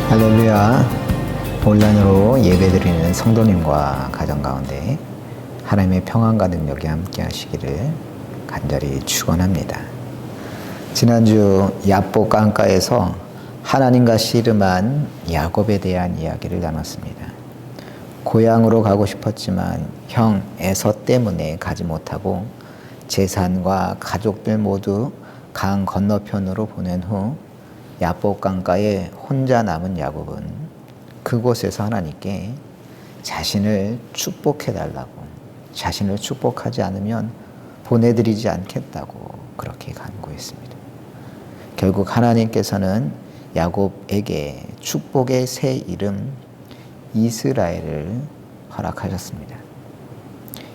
할렐루야. 온라인으로 예배드리는 성도님과 가정 가운데 하나님의 평안과 능력이 함께 하시기를 간절히 축원합니다. 지난주 야복 강가에서 하나님과 씨름한 야곱에 대한 이야기를 나눴습니다. 고향으로 가고 싶었지만 형 에서 때문에 가지 못하고 재산과 가족들 모두 강 건너편으로 보낸 후 야복 강가에 혼자 남은 야곱은 그곳에서 하나님께 자신을 축복해달라고, 자신을 축복하지 않으면 보내드리지 않겠다고 그렇게 간구했습니다. 결국 하나님께서는 야곱에게 축복의 새 이름 이스라엘을 허락하셨습니다.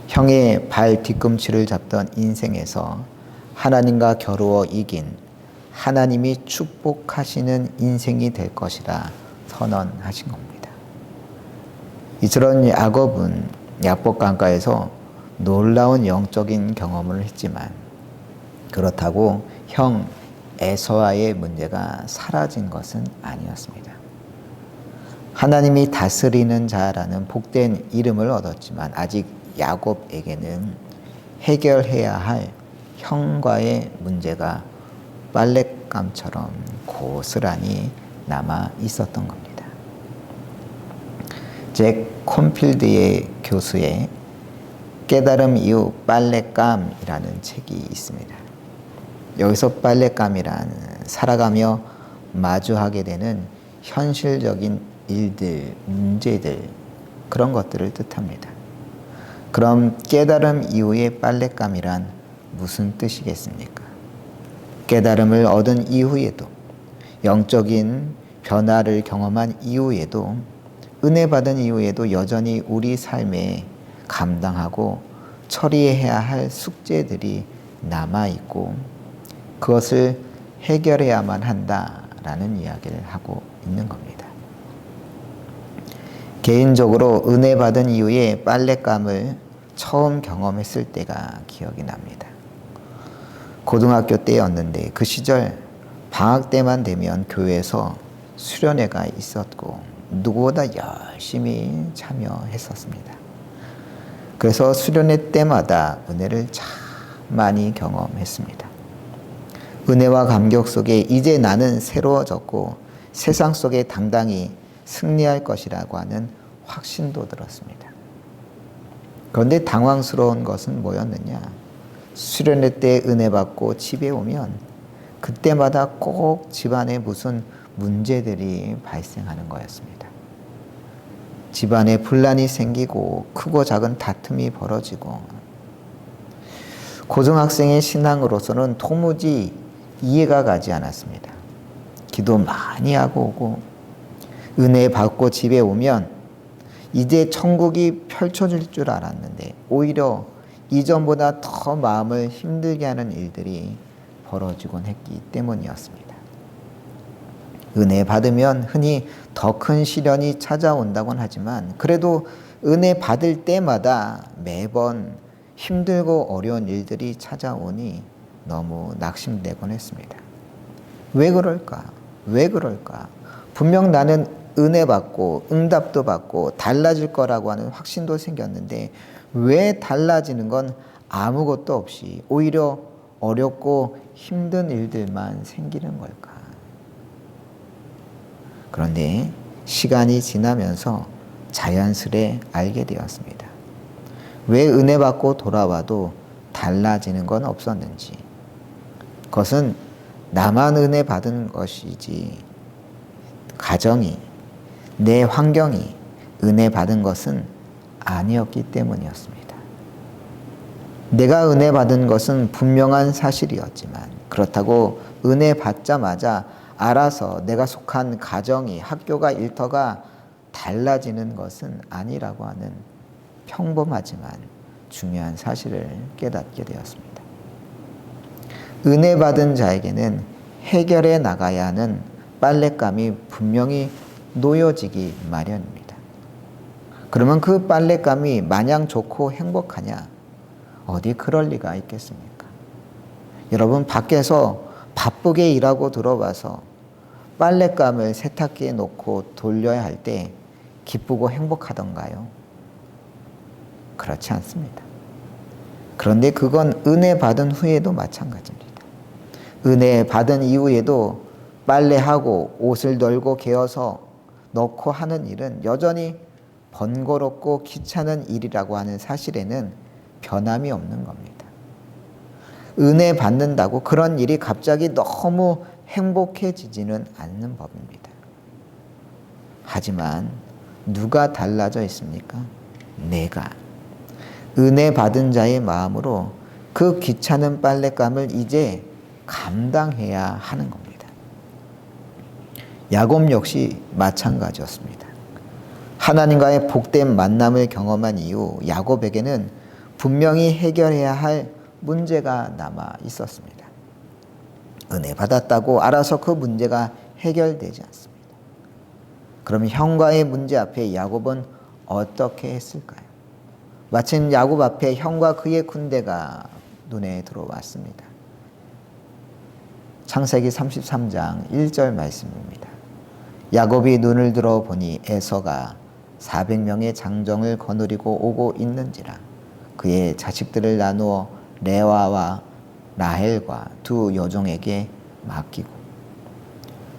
형의 발 뒤꿈치를 잡던 인생에서 하나님과 겨루어 이긴 하나님이 축복하시는 인생이 될 것이라 선언하신 겁니다. 이처럼 야곱은 야복 강가에서 놀라운 영적인 경험을 했지만 그렇다고 형 에서와의 문제가 사라진 것은 아니었습니다. 하나님이 다스리는 자라는 복된 이름을 얻었지만 아직 야곱에게는 해결해야 할 형과의 문제가 빨랫감처럼 고스란히 남아 있었던 겁니다. 잭 콘필드의 교수의 깨달음 이후 빨랫감이라는 책이 있습니다. 여기서 빨랫감이란 살아가며 마주하게 되는 현실적인 일들, 문제들, 그런 것들을 뜻합니다. 그럼 깨달음 이후의 빨랫감이란 무슨 뜻이겠습니까? 깨달음을 얻은 이후에도, 영적인 변화를 경험한 이후에도, 은혜 받은 이후에도 여전히 우리 삶에 감당하고 처리해야 할 숙제들이 남아있고 그것을 해결해야만 한다라는 이야기를 하고 있는 겁니다. 개인적으로 은혜 받은 이후에 빨랫감을 처음 경험했을 때가 기억이 납니다. 고등학교 때였는데 그 시절 방학 때만 되면 교회에서 수련회가 있었고 누구보다 열심히 참여했었습니다. 그래서 수련회 때마다 은혜를 참 많이 경험했습니다. 은혜와 감격 속에 이제 나는 새로워졌고 세상 속에 당당히 승리할 것이라고 하는 확신도 들었습니다. 그런데 당황스러운 것은 뭐였느냐? 수련회 때 은혜 받고 집에 오면 그때마다 꼭 집안에 무슨 문제들이 발생하는 거였습니다. 집안에 분란이 생기고 크고 작은 다툼이 벌어지고 고등학생의 신앙으로서는 도무지 이해가 가지 않았습니다. 기도 많이 하고 오고 은혜 받고 집에 오면 이제 천국이 펼쳐질 줄 알았는데 오히려 이전보다 더 마음을 힘들게 하는 일들이 벌어지곤 했기 때문이었습니다. 은혜 받으면 흔히 더 큰 시련이 찾아온다곤 하지만 그래도 은혜 받을 때마다 매번 힘들고 어려운 일들이 찾아오니 너무 낙심되곤 했습니다. 왜 그럴까? 왜 그럴까? 분명 나는 은혜 받고 응답도 받고 달라질 거라고 하는 확신도 생겼는데 왜 달라지는 건 아무것도 없이 오히려 어렵고 힘든 일들만 생기는 걸까? 그런데 시간이 지나면서 자연스레 알게 되었습니다. 왜 은혜 받고 돌아와도 달라지는 건 없었는지. 그것은 나만 은혜 받은 것이지 가정이, 내 환경이 은혜 받은 것은 아니었기 때문이었습니다. 내가 은혜 받은 것은 분명한 사실이었지만 그렇다고 은혜 받자마자 알아서 내가 속한 가정이, 학교가, 일터가 달라지는 것은 아니라고 하는 평범하지만 중요한 사실을 깨닫게 되었습니다. 은혜 받은 자에게는 해결해 나가야 하는 빨랫감이 분명히 놓여지기 마련입니다. 그러면 그 빨랫감이 마냥 좋고 행복하냐? 어디 그럴 리가 있겠습니까? 여러분 밖에서 바쁘게 일하고 들어와서 빨랫감을 세탁기에 놓고 돌려야 할 때 기쁘고 행복하던가요? 그렇지 않습니다. 그런데 그건 은혜 받은 후에도 마찬가지입니다. 은혜 받은 이후에도 빨래하고 옷을 널고 개어서 넣고 하는 일은 여전히 번거롭고 귀찮은 일이라고 하는 사실에는 변함이 없는 겁니다. 은혜 받는다고 그런 일이 갑자기 너무 행복해지지는 않는 법입니다. 하지만 누가 달라져 있습니까? 내가. 은혜 받은 자의 마음으로 그 귀찮은 빨랫감을 이제 감당해야 하는 겁니다. 야곱 역시 마찬가지였습니다. 하나님과의 복된 만남을 경험한 이후 야곱에게는 분명히 해결해야 할 문제가 남아 있었습니다. 은혜 받았다고 알아서 그 문제가 해결되지 않습니다. 그럼 형과의 문제 앞에 야곱은 어떻게 했을까요? 마침 야곱 앞에 형과 그의 군대가 눈에 들어왔습니다. 창세기 33장 1절 말씀입니다. 야곱이 눈을 들어 보니 에서가 400명의 장정을 거느리고 오고 있는지라 그의 자식들을 나누어 레와와 라헬과 두 여종에게 맡기고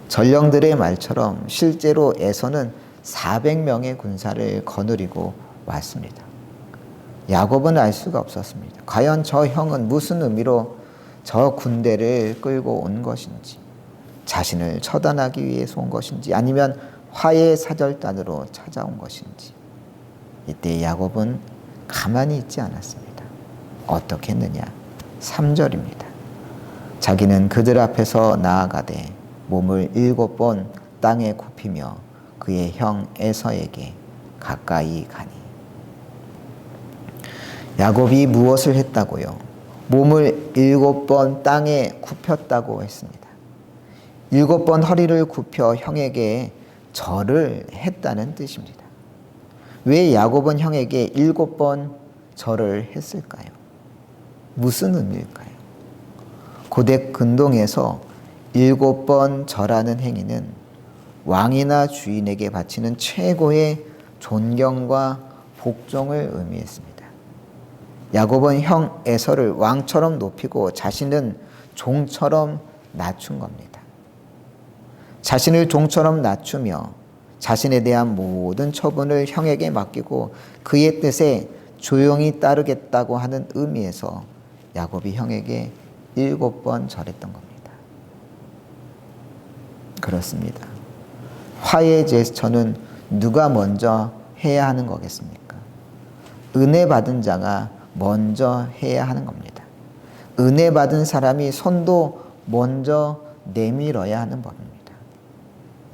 전령들의 말처럼 실제로 에서는 400명의 군사를 거느리고 왔습니다. 야곱은 알 수가 없었습니다. 과연 저 형은 무슨 의미로 저 군대를 끌고 온 것인지, 자신을 처단하기 위해서 온 것인지, 아니면 화해 사절단으로 찾아온 것인지. 이때 야곱은 가만히 있지 않았습니다. 어떻게 했느냐? 3절입니다. 자기는 그들 앞에서 나아가되 몸을 7번 땅에 굽히며 그의 형 에서에게 가까이 가니. 야곱이 무엇을 했다고요? 몸을 7번 땅에 굽혔다고 했습니다. 7번 허리를 굽혀 형에게 절을 했다는 뜻입니다. 왜 야곱은 형에게 7번 절을 했을까요? 무슨 의미일까요? 고대 근동에서 7번 절하는 행위는 왕이나 주인에게 바치는 최고의 존경과 복종을 의미했습니다. 야곱은 형 에서를 왕처럼 높이고 자신은 종처럼 낮춘 겁니다. 자신을 종처럼 낮추며 자신에 대한 모든 처분을 형에게 맡기고 그의 뜻에 조용히 따르겠다고 하는 의미에서 야곱이 형에게 7번 절했던 겁니다. 그렇습니다. 화해 제스처는 누가 먼저 해야 하는 거겠습니까? 은혜 받은 자가 먼저 해야 하는 겁니다. 은혜 받은 사람이 손도 먼저 내밀어야 하는 법입니다.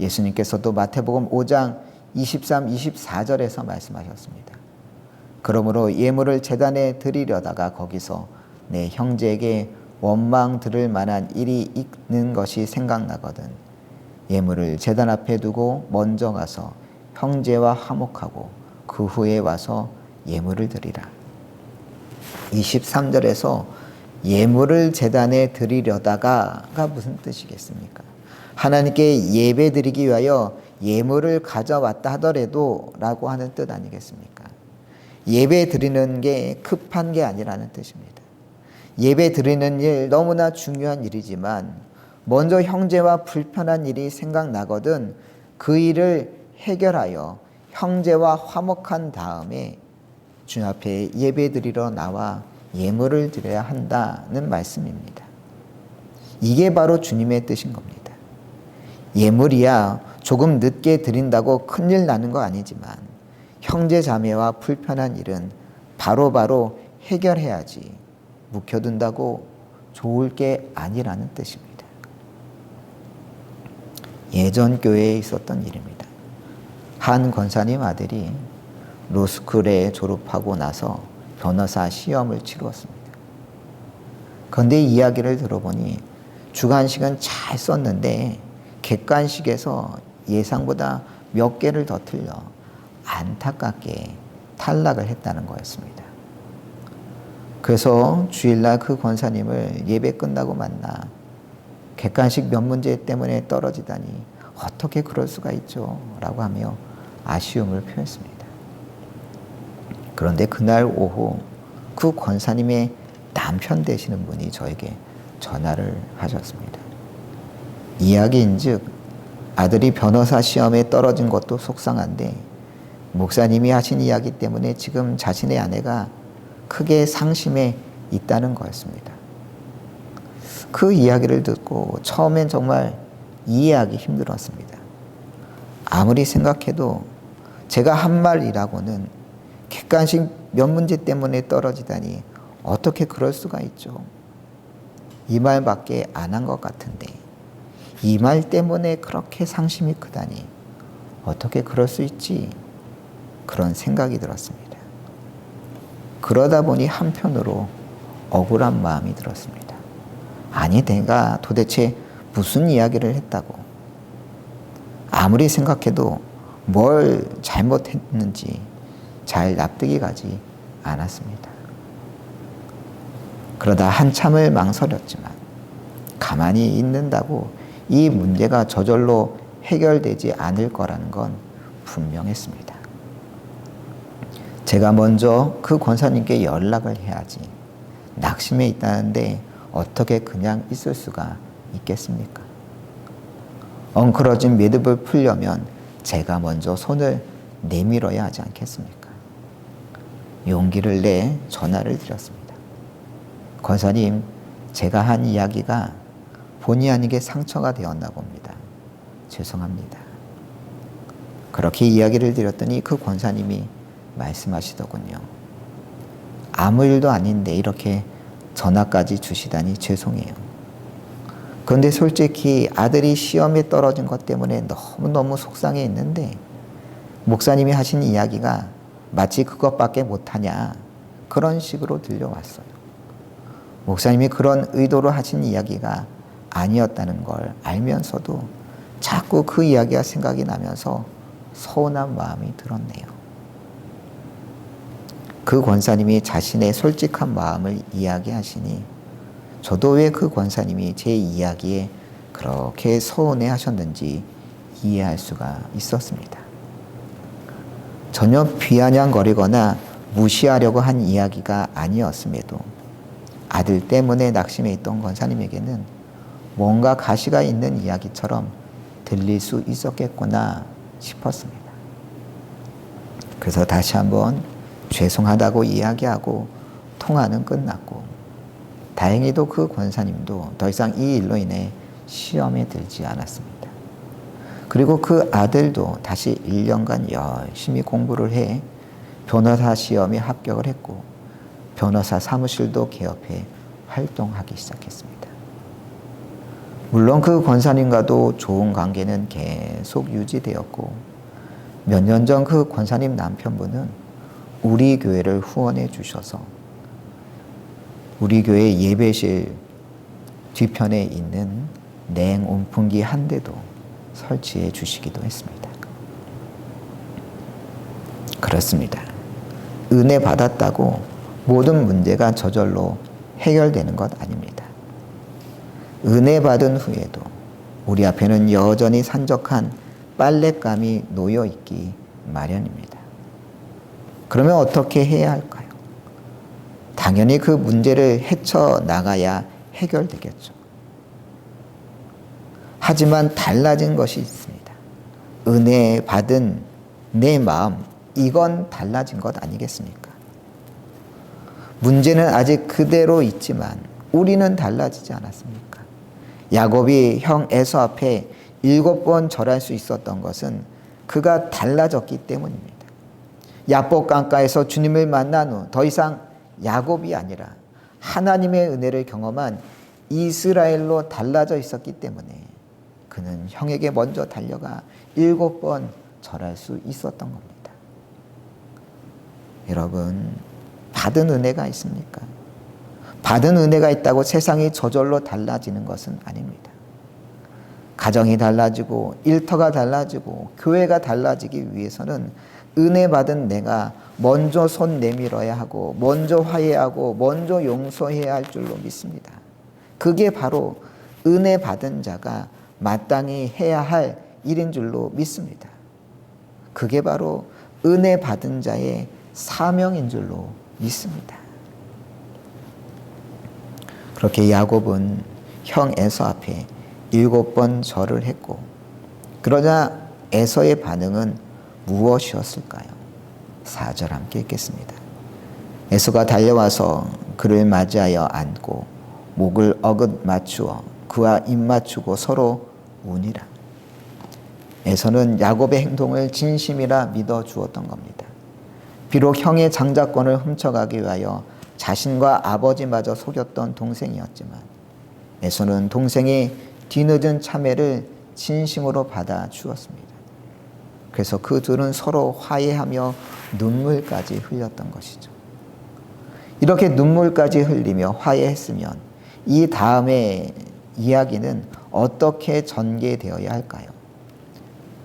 예수님께서도 마태복음 5장 23, 24절에서 말씀하셨습니다. 그러므로 예물을 제단에 드리려다가 거기서 내 형제에게 원망 들을 만한 일이 있는 것이 생각나거든 예물을 제단 앞에 두고 먼저 가서 형제와 화목하고 그 후에 와서 예물을 드리라. 23절에서 예물을 제단에 드리려다가가 무슨 뜻이겠습니까? 하나님께 예배 드리기 위하여 예물을 가져왔다 하더라도 라고 하는 뜻 아니겠습니까? 예배 드리는 게 급한 게 아니라는 뜻입니다. 예배 드리는 일 너무나 중요한 일이지만 먼저 형제와 불편한 일이 생각나거든 그 일을 해결하여 형제와 화목한 다음에 주 앞에 예배 드리러 나와 예물을 드려야 한다는 말씀입니다. 이게 바로 주님의 뜻인 겁니다. 예물이야 조금 늦게 드린다고 큰일 나는 거 아니지만 형제 자매와 불편한 일은 바로바로 해결해야지 묵혀둔다고 좋을 게 아니라는 뜻입니다. 예전 교회에 있었던 일입니다. 한 권사님 아들이 로스쿨에 졸업하고 나서 변호사 시험을 치루었습니다. 그런데 이야기를 들어보니 주관식은 잘 썼는데 객관식에서 예상보다 몇 개를 더 틀려 안타깝게 탈락을 했다는 거였습니다. 그래서 주일날 그 권사님을 예배 끝나고 만나 객관식 몇 문제 때문에 떨어지다니 어떻게 그럴 수가 있죠? 라고 하며 아쉬움을 표했습니다. 그런데 그날 오후 그 권사님의 남편 되시는 분이 저에게 전화를 하셨습니다. 이야기인즉 아들이 변호사 시험에 떨어진 것도 속상한데 목사님이 하신 이야기 때문에 지금 자신의 아내가 크게 상심해 있다는 거였습니다. 그 이야기를 듣고 처음엔 정말 이해하기 힘들었습니다. 아무리 생각해도 제가 한 말이라고는 객관식 몇 문제 때문에 떨어지다니 어떻게 그럴 수가 있죠? 이 말밖에 안 한 것 같은데 이 말 때문에 그렇게 상심이 크다니 어떻게 그럴 수 있지? 그런 생각이 들었습니다. 그러다 보니 한편으로 억울한 마음이 들었습니다. 아니, 내가 도대체 무슨 이야기를 했다고? 아무리 생각해도 뭘 잘못했는지 잘 납득이 가지 않았습니다. 그러다 한참을 망설였지만 가만히 있는다고 이 문제가 저절로 해결되지 않을 거라는 건 분명했습니다. 제가 먼저 그 권사님께 연락을 해야지. 낙심해 있다는데 어떻게 그냥 있을 수가 있겠습니까? 엉클어진 매듭을 풀려면 제가 먼저 손을 내밀어야 하지 않겠습니까? 용기를 내 전화를 드렸습니다. 권사님, 제가 한 이야기가 본의 아니게 상처가 되었나 봅니다. 죄송합니다. 그렇게 이야기를 드렸더니 그 권사님이 말씀하시더군요. 아무 일도 아닌데 이렇게 전화까지 주시다니 죄송해요. 그런데 솔직히 아들이 시험에 떨어진 것 때문에 너무너무 속상해 있는데 목사님이 하신 이야기가 마치 그것밖에 못하냐 그런 식으로 들려왔어요. 목사님이 그런 의도로 하신 이야기가 아니었다는 걸 알면서도 자꾸 그 이야기가 생각이 나면서 서운한 마음이 들었네요. 그 권사님이 자신의 솔직한 마음을 이야기하시니 저도 왜 그 권사님이 제 이야기에 그렇게 서운해 하셨는지 이해할 수가 있었습니다. 전혀 비아냥거리거나 무시하려고 한 이야기가 아니었음에도 아들 때문에 낙심해 있던 권사님에게는 뭔가 가시가 있는 이야기처럼 들릴 수 있었겠구나 싶었습니다. 그래서 다시 한번 죄송하다고 이야기하고 통화는 끝났고 다행히도 그 권사님도 더 이상 이 일로 인해 시험에 들지 않았습니다. 그리고 그 아들도 다시 1년간 열심히 공부를 해 변호사 시험에 합격을 했고 변호사 사무실도 개업해 활동하기 시작했습니다. 물론 그 권사님과도 좋은 관계는 계속 유지되었고 몇 년 전 그 권사님 남편분은 우리 교회를 후원해 주셔서 우리 교회 예배실 뒤편에 있는 냉온풍기 한 대도 설치해 주시기도 했습니다. 그렇습니다. 은혜 받았다고 모든 문제가 저절로 해결되는 것 아닙니다. 은혜 받은 후에도 우리 앞에는 여전히 산적한 빨랫감이 놓여 있기 마련입니다. 그러면 어떻게 해야 할까요? 당연히 그 문제를 헤쳐나가야 해결되겠죠. 하지만 달라진 것이 있습니다. 은혜 받은 내 마음, 이건 달라진 것 아니겠습니까? 문제는 아직 그대로 있지만 우리는 달라지지 않았습니까? 야곱이 형 에서 앞에 7번 절할 수 있었던 것은 그가 달라졌기 때문입니다. 야복 강가에서 주님을 만난 후 더 이상 야곱이 아니라 하나님의 은혜를 경험한 이스라엘로 달라져 있었기 때문에 그는 형에게 먼저 달려가 7번 절할 수 있었던 겁니다. 여러분, 받은 은혜가 있습니까? 받은 은혜가 있다고 세상이 저절로 달라지는 것은 아닙니다. 가정이 달라지고 일터가 달라지고 교회가 달라지기 위해서는 은혜 받은 내가 먼저 손 내밀어야 하고 먼저 화해하고 먼저 용서해야 할 줄로 믿습니다. 그게 바로 은혜 받은 자가 마땅히 해야 할 일인 줄로 믿습니다. 그게 바로 은혜 받은 자의 사명인 줄로 믿습니다. 그렇게 야곱은 형 에서 앞에 7번 절을 했고, 그러자 에서의 반응은 무엇이었을까요? 4절 함께 읽겠습니다. 에서가 달려와서 그를 맞이하여 안고 목을 어긋 맞추어 그와 입 맞추고 서로 우니라. 에서는 야곱의 행동을 진심이라 믿어 주었던 겁니다. 비록 형의 장자권을 훔쳐가기 위하여 자신과 아버지마저 속였던 동생이었지만 에서는 동생의 뒤늦은 참회를 진심으로 받아 주었습니다. 그래서 그 둘은 서로 화해하며 눈물까지 흘렸던 것이죠. 이렇게 눈물까지 흘리며 화해했으면 이 다음의 이야기는 어떻게 전개되어야 할까요?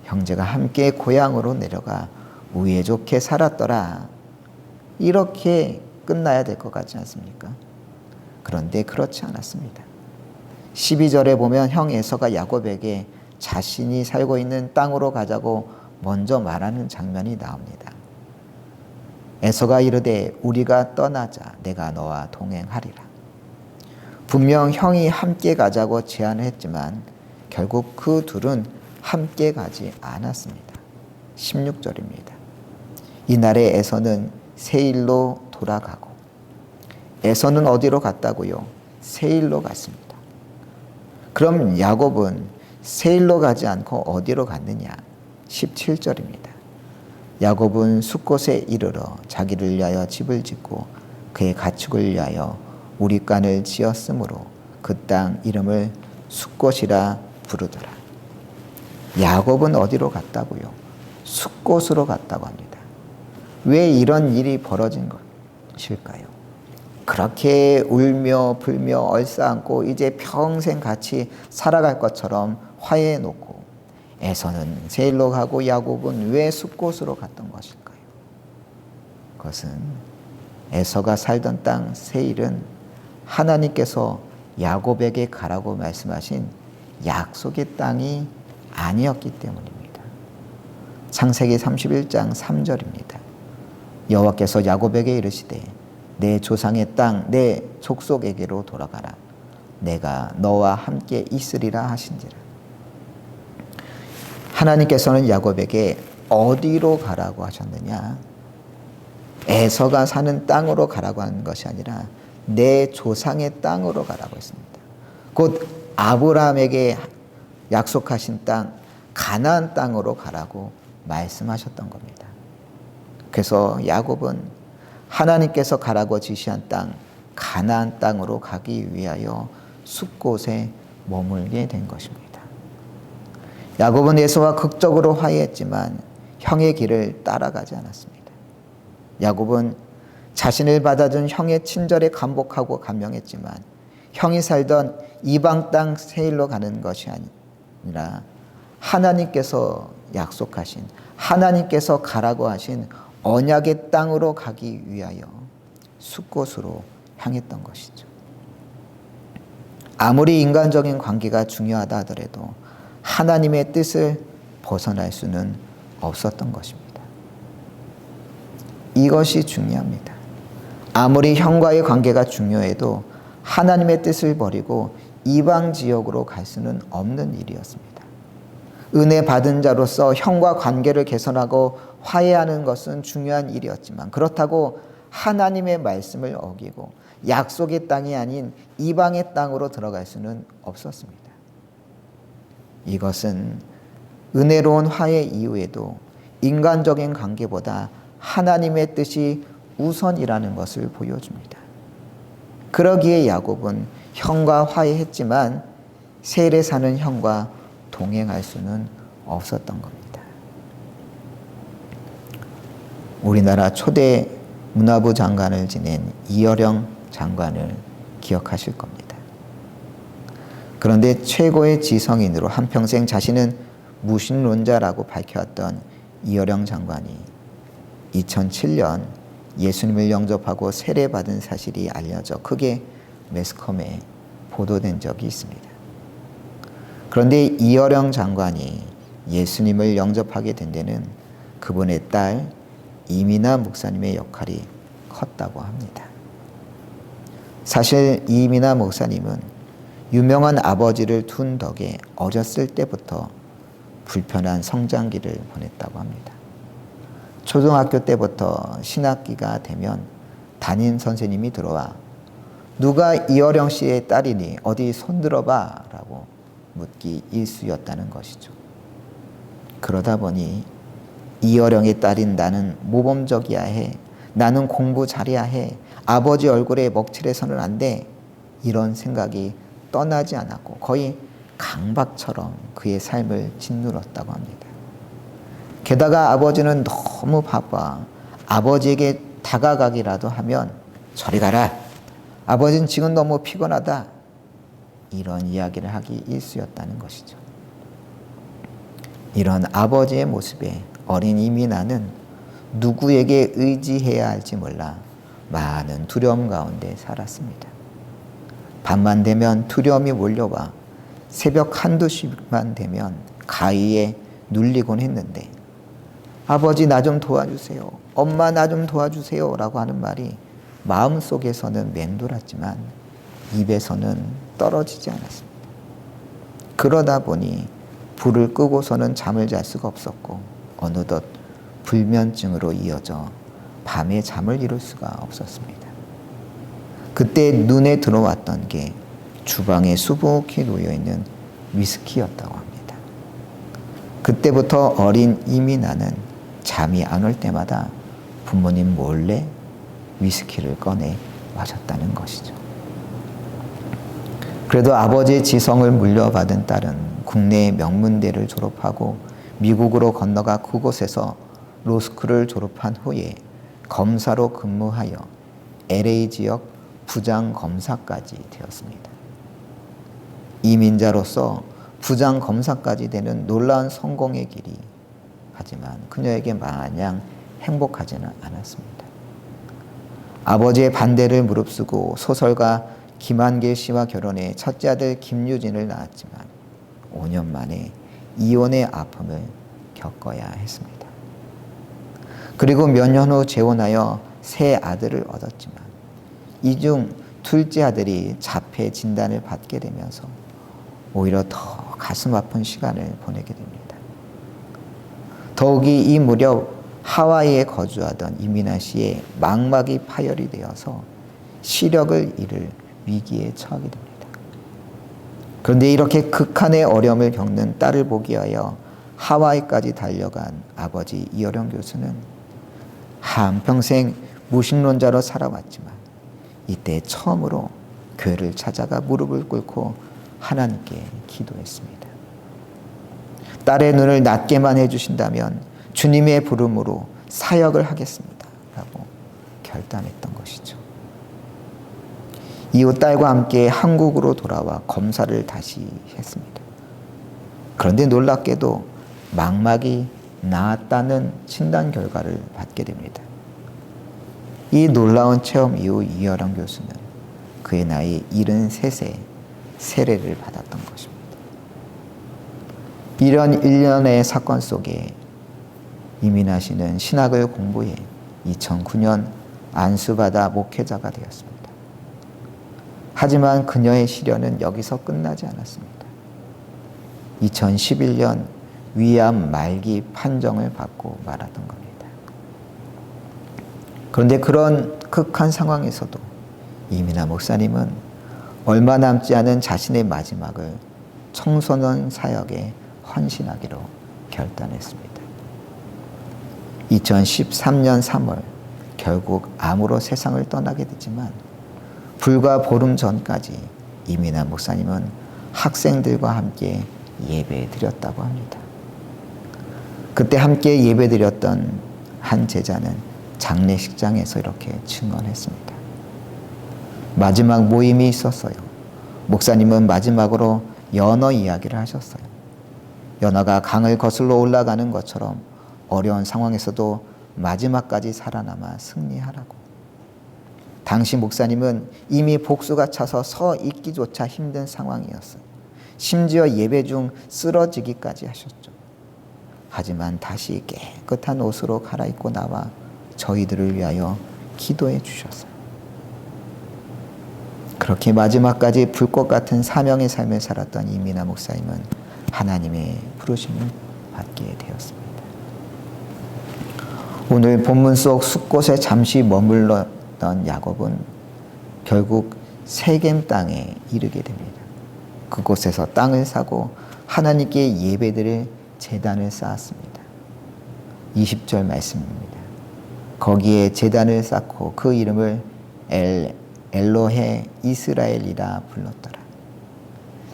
형제가 함께 고향으로 내려가 우애 좋게 살았더라. 이렇게 끝나야 될 것 같지 않습니까? 그런데 그렇지 않았습니다. 12절에 보면 형 에서가 야곱에게 자신이 살고 있는 땅으로 가자고 먼저 말하는 장면이 나옵니다. 에서가 이르되 우리가 떠나자 내가 너와 동행하리라. 분명 형이 함께 가자고 제안을 했지만 결국 그 둘은 함께 가지 않았습니다. 16절입니다. 이날에 에서는 세일로 돌아가고, 에서는 어디로 갔다고요? 세일로 갔습니다. 그럼 야곱은 세일로 가지 않고 어디로 갔느냐? 17절입니다. 야곱은 숫곳에 이르러 자기를 위하여 집을 짓고 그의 가축을 위하여 우리간을 지었으므로 그 땅 이름을 숫곳이라 부르더라. 야곱은 어디로 갔다고요? 숫곳으로 갔다고 합니다. 왜 이런 일이 벌어진 것일까요? 그렇게 울며 불며 얼싸안고 이제 평생 같이 살아갈 것처럼 화해해 놓고 에서는 세일로 가고 야곱은 왜 숫곳으로 갔던 것일까요? 그것은 에서가 살던 땅 세일은 하나님께서 야곱에게 가라고 말씀하신 약속의 땅이 아니었기 때문입니다. 창세기 31장 3절입니다. 여호와께서 야곱에게 이르시되 내 조상의 땅 내 족속에게로 돌아가라. 내가 너와 함께 있으리라 하신지라. 하나님께서는 야곱에게 어디로 가라고 하셨느냐? 에서가 사는 땅으로 가라고 하는 것이 아니라 내 조상의 땅으로 가라고 했습니다. 곧 아브라함에게 약속하신 땅 가나안 땅으로 가라고 말씀하셨던 겁니다. 그래서 야곱은 하나님께서 가라고 지시한 땅 가나안 땅으로 가기 위하여 숫곳에 머물게 된 것입니다. 야곱은 에서와 극적으로 화해했지만 형의 길을 따라가지 않았습니다. 야곱은 자신을 받아준 형의 친절에 감복하고 감명했지만 형이 살던 이방 땅 세일로 가는 것이 아니라 하나님께서 약속하신, 하나님께서 가라고 하신 언약의 땅으로 가기 위하여 숫곳으로 향했던 것이죠. 아무리 인간적인 관계가 중요하다 하더라도 하나님의 뜻을 벗어날 수는 없었던 것입니다. 이것이 중요합니다. 아무리 형과의 관계가 중요해도 하나님의 뜻을 버리고 이방 지역으로 갈 수는 없는 일이었습니다. 은혜 받은 자로서 형과 관계를 개선하고 화해하는 것은 중요한 일이었지만 그렇다고 하나님의 말씀을 어기고 약속의 땅이 아닌 이방의 땅으로 들어갈 수는 없었습니다. 이것은 은혜로운 화해 이후에도 인간적인 관계보다 하나님의 뜻이 우선이라는 것을 보여줍니다. 그러기에 야곱은 형과 화해했지만 세일에 사는 형과 동행할 수는 없었던 겁니다. 우리나라 초대 문화부 장관을 지낸 이어령 장관을 기억하실 겁니다. 그런데 최고의 지성인으로 한평생 자신은 무신론자라고 밝혀왔던 이어령 장관이 2007년 예수님을 영접하고 세례받은 사실이 알려져 크게 매스컴에 보도된 적이 있습니다. 그런데 이어령 장관이 예수님을 영접하게 된 데는 그분의 딸 이미나 목사님의 역할이 컸다고 합니다. 사실 이미나 목사님은 유명한 아버지를 둔 덕에 어렸을 때부터 불편한 성장기를 보냈다고 합니다. 초등학교 때부터 신학기가 되면 담임 선생님이 들어와 누가 이어령 씨의 딸이니 어디 손들어봐 라고 묻기 일쑤였다는 것이죠. 그러다 보니 이어령의 딸인 나는 모범적이야 해. 나는 공부 잘해야 해. 아버지 얼굴에 먹칠해서는 안 돼. 이런 생각이 떠나지 않았고 거의 강박처럼 그의 삶을 짓눌렀다고 합니다. 게다가 아버지는 너무 바빠. 아버지에게 다가가기라도 하면 저리 가라. 아버지는 지금 너무 피곤하다. 이런 이야기를 하기 일쑤였다는 것이죠. 이런 아버지의 모습에 어린 이민아는 누구에게 의지해야 할지 몰라 많은 두려움 가운데 살았습니다. 밤만 되면 두려움이 몰려와 새벽 한두 시만 되면 가위에 눌리곤 했는데 아버지 나 좀 도와주세요. 엄마 나 좀 도와주세요 라고 하는 말이 마음속에서는 맴돌았지만 입에서는 떨어지지 않았습니다. 그러다 보니 불을 끄고서는 잠을 잘 수가 없었고 어느덧 불면증으로 이어져 밤에 잠을 이룰 수가 없었습니다. 그때 눈에 들어왔던 게 주방에 수북히 놓여있는 위스키였다고 합니다. 그때부터 어린 이민아는 잠이 안 올 때마다 부모님 몰래 위스키를 꺼내 마셨다는 것이죠. 그래도 아버지의 지성을 물려받은 딸은 국내 명문대를 졸업하고 미국으로 건너가 그곳에서 로스쿨을 졸업한 후에 검사로 근무하여 LA 지역 부장검사까지 되었습니다. 이민자로서 부장검사까지 되는 놀라운 성공의 길이 하지만 그녀에게 마냥 행복하지는 않았습니다. 아버지의 반대를 무릅쓰고 소설가 김한길 씨와 결혼해 첫째 아들 김유진을 낳았지만 5년 만에 이혼의 아픔을 겪어야 했습니다. 그리고 몇 년 후 재혼하여 새 아들을 얻었지만 이 중 둘째 아들이 자폐 진단을 받게 되면서 오히려 더 가슴 아픈 시간을 보내게 됩니다. 더욱이 이 무렵 하와이에 거주하던 이민아 씨의 망막이 파열이 되어서 시력을 잃을 위기에 처하게 됩니다. 그런데 이렇게 극한의 어려움을 겪는 딸을 보기 위하여 하와이까지 달려간 아버지 이어령 교수는 한평생 무신론자로 살아왔지만 이때 처음으로 교회를 찾아가 무릎을 꿇고 하나님께 기도했습니다. 딸의 눈을 낫게만 해주신다면 주님의 부름으로 사역을 하겠습니다 라고 결단했던 것이죠. 이후 딸과 함께 한국으로 돌아와 검사를 다시 했습니다. 그런데 놀랍게도 망막이 나았다는 진단 결과를 받게 됩니다. 이 놀라운 체험 이후 이어령 교수는 그의 나이 73세 세례를 받았던 것입니다. 이런 일련의 사건 속에 이민아 씨는 신학을 공부해 2009년 안수받아 목회자가 되었습니다. 하지만 그녀의 시련은 여기서 끝나지 않았습니다. 2011년 위암 말기 판정을 받고 말았던 겁니다. 그런데 그런 극한 상황에서도 이민아 목사님은 얼마 남지 않은 자신의 마지막을 청소년 사역에 헌신하기로 결단했습니다. 2013년 3월 결국 암으로 세상을 떠나게 되지만 불과 보름 전까지 이민아 목사님은 학생들과 함께 예배 드렸다고 합니다. 그때 함께 예배 드렸던 한 제자는 장례식장에서 이렇게 증언했습니다. 마지막 모임이 있었어요. 목사님은 마지막으로 연어 이야기를 하셨어요. 연어가 강을 거슬러 올라가는 것처럼 어려운 상황에서도 마지막까지 살아남아 승리하라고. 당시 목사님은 이미 복수가 차서 서 있기조차 힘든 상황이었어요. 심지어 예배 중 쓰러지기까지 하셨죠. 하지만 다시 깨끗한 옷으로 갈아입고 나와 저희들을 위하여 기도해 주셨어요. 그렇게 마지막까지 불꽃 같은 사명의 삶을 살았던 이민아 목사님은 하나님의 부르심을 받게 되었습니다. 오늘 본문 속 숫곳에 잠시 머물렀던 야곱은 결국 세겜 땅에 이르게 됩니다. 그곳에서 땅을 사고 하나님께 예배드릴 제단을 쌓았습니다. 20절 말씀입니다. 거기에 제단을 쌓고 그 이름을 엘로헤 이스라엘이라 불렀더라.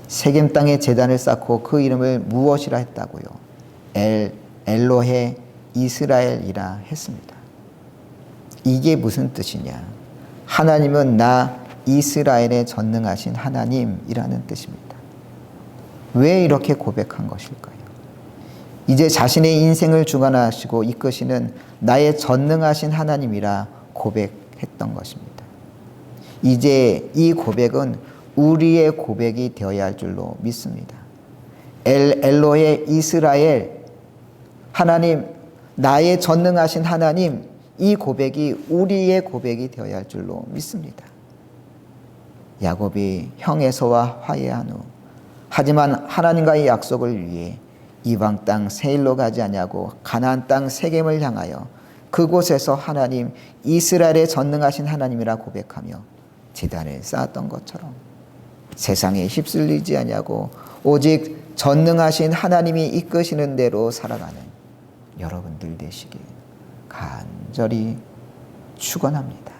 세겜 땅에 제단을 쌓고 그 이름을 무엇이라 했다고요? 엘로헤 이스라엘이라 했습니다. 이게 무슨 뜻이냐? 하나님은 나 이스라엘에 전능하신 하나님이라는 뜻입니다. 왜 이렇게 고백한 것일까요? 이제 자신의 인생을 주관하시고 이끄시는 나의 전능하신 하나님이라 고백했던 것입니다. 이제 이 고백은 우리의 고백이 되어야 할 줄로 믿습니다. 엘로의 이스라엘, 하나님, 나의 전능하신 하나님, 이 고백이 우리의 고백이 되어야 할 줄로 믿습니다. 야곱이 형에서와 화해한 후 하지만 하나님과의 약속을 위해 이방 땅 세일로 가지 아니하고 가나안 땅 세겜을 향하여 그곳에서 하나님 이스라엘의 전능하신 하나님이라 고백하며 제단을 쌓았던 것처럼 세상에 휩쓸리지 아니하고 오직 전능하신 하나님이 이끄시는 대로 살아가는 여러분들 되시길 간절히 축원합니다.